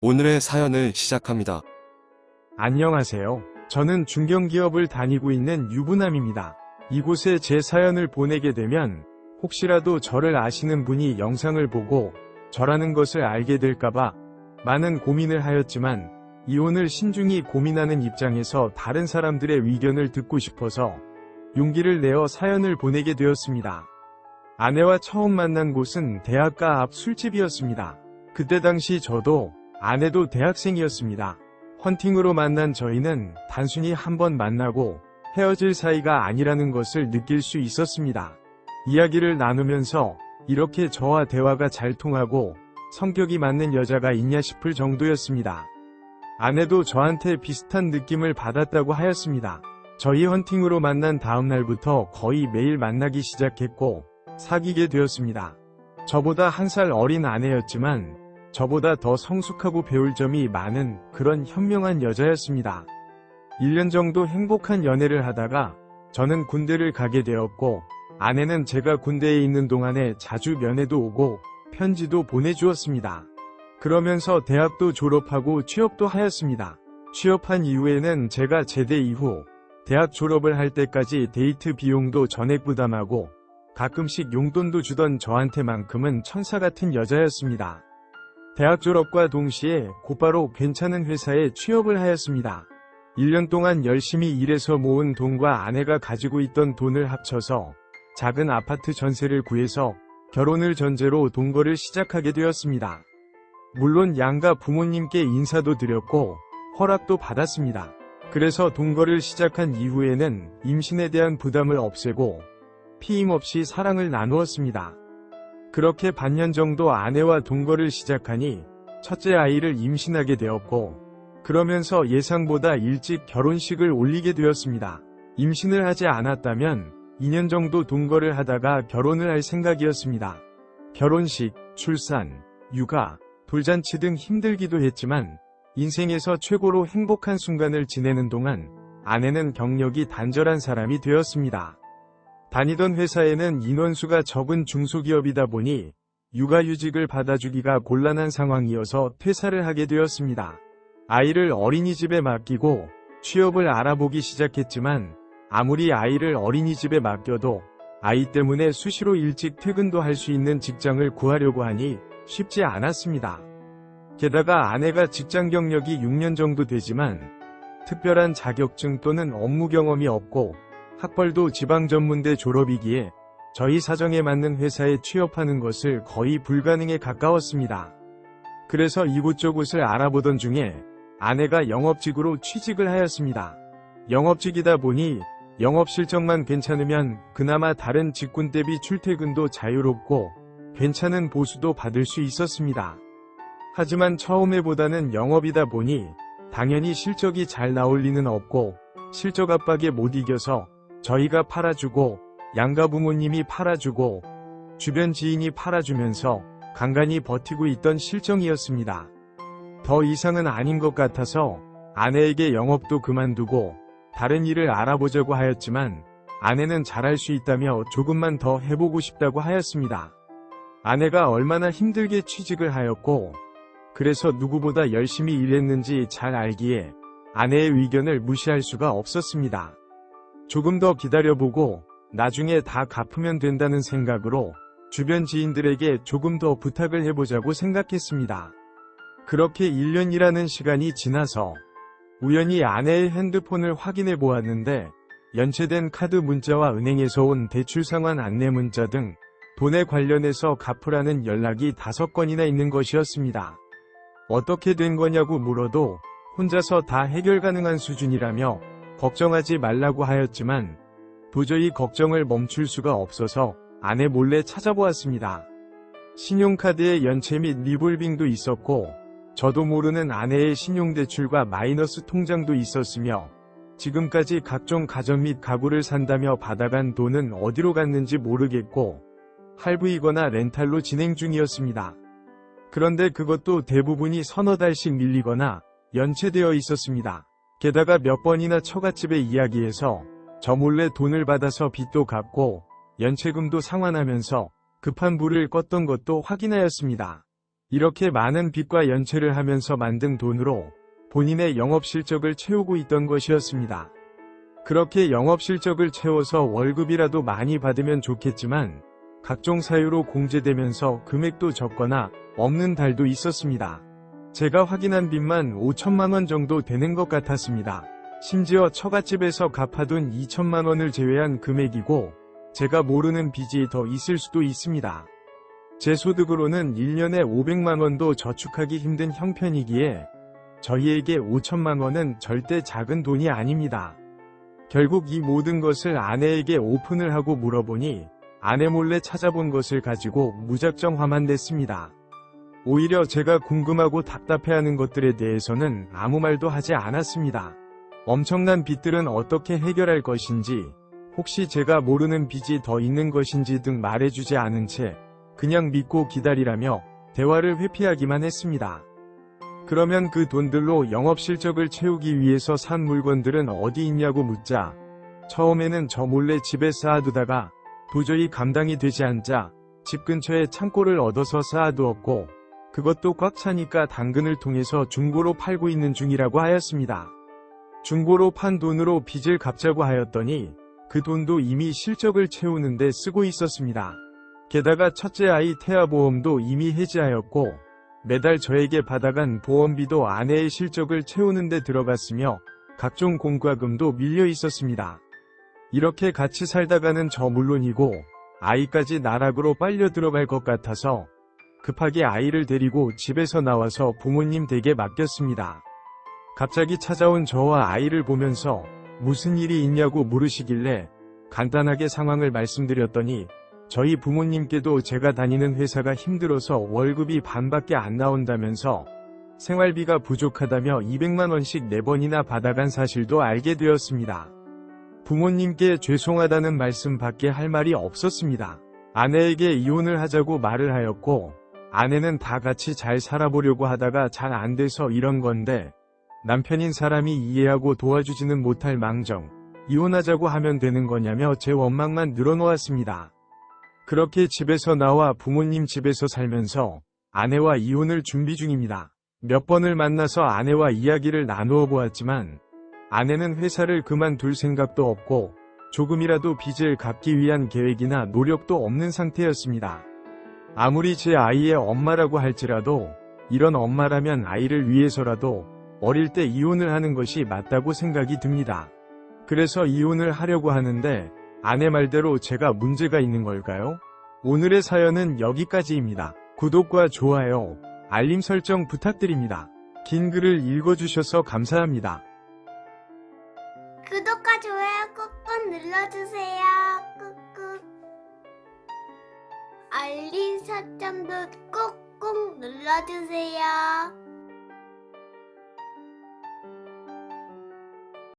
오늘의 사연을 시작합니다. 안녕하세요. 저는 중견기업을 다니고 있는 유부남입니다. 이곳에 제 사연을 보내게 되면 혹시라도 저를 아시는 분이 영상을 보고 저라는 것을 알게 될까봐 많은 고민을 하였지만 이혼을 신중히 고민하는 입장에서 다른 사람들의 의견을 듣고 싶어서 용기를 내어 사연을 보내게 되었습니다. 아내와 처음 만난 곳은 대학가 앞 술집이었습니다. 그때 당시 저도 아내도 대학생이었습니다. 헌팅으로 만난 저희는 단순히 한번 만나고 헤어질 사이가 아니라는 것을 느낄 수 있었습니다. 이야기를 나누면서 이렇게 저와 대화가 잘 통하고 성격이 맞는 여자가 있냐 싶을 정도였습니다. 아내도 저한테 비슷한 느낌을 받았다고 하였습니다. 저희 헌팅으로 만난 다음 날부터 거의 매일 만나기 시작했고 사귀게 되었습니다. 저보다 한 살 어린 아내였지만 저보다 더 성숙하고 배울 점이 많은 그런 현명한 여자였습니다. 1년 정도 행복한 연애를 하다가 저는 군대를 가게 되었고 아내는 제가 군대에 있는 동안에 자주 면회도 오고 편지도 보내주었습니다. 그러면서 대학도 졸업하고 취업도 하였습니다. 취업한 이후에는 제가 제대 이후 대학 졸업을 할 때까지 데이트 비용도 전액 부담하고 가끔씩 용돈도 주던 저한테만큼은 천사 같은 여자였습니다. 대학 졸업과 동시에 곧바로 괜찮은 회사에 취업을 하였습니다. 1년 동안 열심히 일해서 모은 돈과 아내가 가지고 있던 돈을 합쳐서 작은 아파트 전세를 구해서 결혼을 전제로 동거를 시작하게 되었습니다. 물론 양가 부모님께 인사도 드렸고 허락도 받았습니다. 그래서 동거를 시작한 이후에는 임신에 대한 부담을 없애고 피임 없이 사랑을 나누었습니다. 그렇게 반년 정도 아내와 동거를 시작하니 첫째 아이를 임신하게 되었고 그러면서 예상보다 일찍 결혼식을 올리게 되었습니다. 임신을 하지 않았다면 2년 정도 동거를 하다가 결혼을 할 생각이었습니다. 결혼식, 출산, 육아, 돌잔치 등 힘들기도 했지만 인생에서 최고로 행복한 순간을 지내는 동안 아내는 경력이 단절한 사람이 되었습니다. 다니던 회사에는 인원수가 적은 중소기업이다 보니 육아휴직을 받아주기가 곤란한 상황이어서 퇴사를 하게 되었습니다. 아이를 어린이집에 맡기고 취업을 알아보기 시작했지만 아무리 아이를 어린이집에 맡겨도 아이 때문에 수시로 일찍 퇴근도 할 수 있는 직장을 구하려고 하니 쉽지 않았습니다. 게다가 아내가 직장 경력이 6년 정도 되지만 특별한 자격증 또는 업무 경험이 없고 학벌도 지방전문대 졸업이기에 저희 사정에 맞는 회사에 취업하는 것을 거의 불가능에 가까웠습니다. 그래서 이곳저곳을 알아보던 중에 아내가 영업직으로 취직을 하였습니다. 영업직이다 보니 영업 실적만 괜찮으면 그나마 다른 직군 대비 출퇴근도 자유롭고 괜찮은 보수도 받을 수 있었습니다. 하지만 처음에보다는 영업이다 보니 당연히 실적이 잘 나올 리는 없고 실적 압박에 못 이겨서 저희가 팔아주고 양가 부모님이 팔아주고 주변 지인이 팔아주면서 간간히 버티고 있던 실정이었습니다. 더 이상은 아닌 것 같아서 아내에게 영업도 그만두고 다른 일을 알아보자고 하였지만 아내는 잘할 수 있다며 조금만 더 해보고 싶다고 하였습니다. 아내가 얼마나 힘들게 취직을 하였고 그래서 누구보다 열심히 일했는지 잘 알기에 아내의 의견을 무시할 수가 없었습니다. 조금 더 기다려보고 나중에 다 갚으면 된다는 생각으로 주변 지인들에게 조금 더 부탁을 해보자고 생각했습니다. 그렇게 1년이라는 시간이 지나서 우연히 아내의 핸드폰을 확인해 보았는데 연체된 카드 문자와 은행에서 온 대출 상환 안내 문자 등 돈에 관련해서 갚으라는 연락이 5건이나 있는 것이었습니다. 어떻게 된 거냐고 물어도 혼자서 다 해결 가능한 수준이라며 걱정하지 말라고 하였지만 도저히 걱정을 멈출 수가 없어서 아내 몰래 찾아보았습니다. 신용카드에 연체 및 리볼빙도 있었고 저도 모르는 아내의 신용대출과 마이너스 통장도 있었으며 지금까지 각종 가전 및 가구를 산다며 받아간 돈은 어디로 갔는지 모르겠고 할부이거나 렌탈로 진행 중이었습니다. 그런데 그것도 대부분이 서너 달씩 밀리거나 연체되어 있었습니다. 게다가 몇 번이나 처갓집에 이야기해서 저 몰래 돈을 받아서 빚도 갚고 연체금도 상환하면서 급한 불을 껐던 것도 확인하였습니다. 이렇게 많은 빚과 연체를 하면서 만든 돈으로 본인의 영업 실적을 채우고 있던 것이었습니다. 그렇게 영업 실적을 채워서 월급이라도 많이 받으면 좋겠지만 각종 사유로 공제되면서 금액도 적거나 없는 달도 있었습니다. 제가 확인한 빚만 5천만 원 정도 되는 것 같았습니다. 심지어 처갓집에서 갚아둔 2천만 원을 제외한 금액이고 제가 모르는 빚이 더 있을 수도 있습니다. 제 소득으로는 1년에 500만 원도 저축하기 힘든 형편이기에 저희에게 5천만 원은 절대 작은 돈이 아닙니다. 결국 이 모든 것을 아내에게 오픈을 하고 물어보니 아내 몰래 찾아본 것을 가지고 무작정 화만 냈습니다. 오히려 제가 궁금하고 답답해하는 것들에 대해서는 아무 말도 하지 않았습니다. 엄청난 빚들은 어떻게 해결할 것인지, 혹시 제가 모르는 빚이 더 있는 것인지 등 말해주지 않은 채 그냥 믿고 기다리라며 대화를 회피하기만 했습니다. 그러면 그 돈들로 영업 실적을 채우기 위해서 산 물건들은 어디 있냐고 묻자 처음에는 저 몰래 집에 쌓아두다가 도저히 감당이 되지 않자 집 근처에 창고를 얻어서 쌓아두었고 그것도 꽉 차니까 당근을 통해서 중고로 팔고 있는 중이라고 하였습니다. 중고로 판 돈으로 빚을 갚자고 하였더니 그 돈도 이미 실적을 채우는데 쓰고 있었습니다. 게다가 첫째 아이 태아보험도 이미 해지하였고 매달 저에게 받아간 보험비도 아내의 실적을 채우는데 들어갔으며 각종 공과금도 밀려 있었습니다. 이렇게 같이 살다가는 저 물론이고 아이까지 나락으로 빨려 들어갈 것 같아서 급하게 아이를 데리고 집에서 나와서 부모님 댁에 맡겼습니다. 갑자기 찾아온 저와 아이를 보면서 무슨 일이 있냐고 물으시길래 간단하게 상황을 말씀드렸더니 저희 부모님께도 제가 다니는 회사가 힘들어서 월급이 반밖에 안 나온다면서 생활비가 부족하다며 200만 원씩 4번이나 받아간 사실도 알게 되었습니다. 부모님께 죄송하다는 말씀밖에 할 말이 없었습니다. 아내에게 이혼을 하자고 말을 하였고 아내는 다 같이 잘 살아보려고 하다가 잘 안 돼서 이런 건데 남편인 사람이 이해하고 도와주지는 못할 망정 이혼하자고 하면 되는 거냐며 제 원망만 늘어놓았습니다. 그렇게 집에서 나와 부모님 집에서 살면서 아내와 이혼을 준비 중입니다. 몇 번을 만나서 아내와 이야기를 나누어 보았지만 아내는 회사를 그만둘 생각도 없고 조금이라도 빚을 갚기 위한 계획이나 노력도 없는 상태였습니다. 아무리 제 아이의 엄마라고 할지라도 이런 엄마라면 아이를 위해서라도 어릴 때 이혼을 하는 것이 맞다고 생각이 듭니다. 그래서 이혼을 하려고 하는데 아내 말대로 제가 문제가 있는 걸까요? 오늘의 사연은 여기까지입니다. 구독과 좋아요, 알림 설정 부탁드립니다. 긴 글을 읽어주셔서 감사합니다. 구독과 좋아요 꾹꾹 눌러주세요. 꾹꾹. 알림 설정도 꾹꾹 눌러주세요.